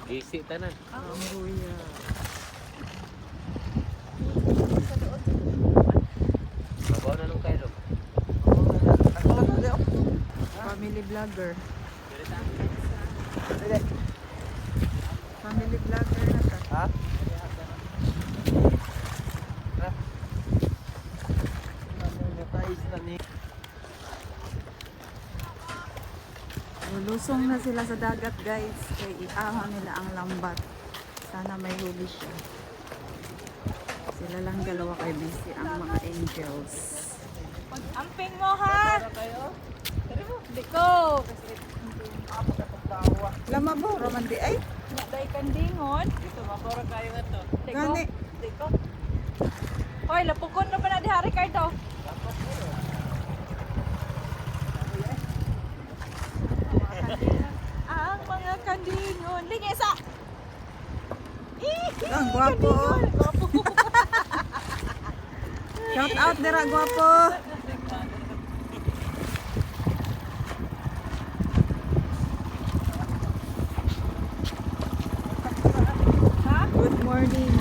Gisi tanan. Rambuya. Babaw na nung kayo. Family vlogger. Family vlogger na ta. Ha? Lulusong na sila sa dagat guys. Kaya iahon nila ang lambat. Sana may huli siya. Sila lang dalawa kay busy ang mga angels. Amping mo ha! Diko! Lama bo, Roman di ay. Naday kandingon. Dito mabora kayo nga to. Diko. Gani. Diko. Hoy, lapukon na pa na diha Ricardo. Ang mga kandingon. Lingisa! Ang gwapo. Gwapo. Shout out dira gwapo. Ha? Good morning.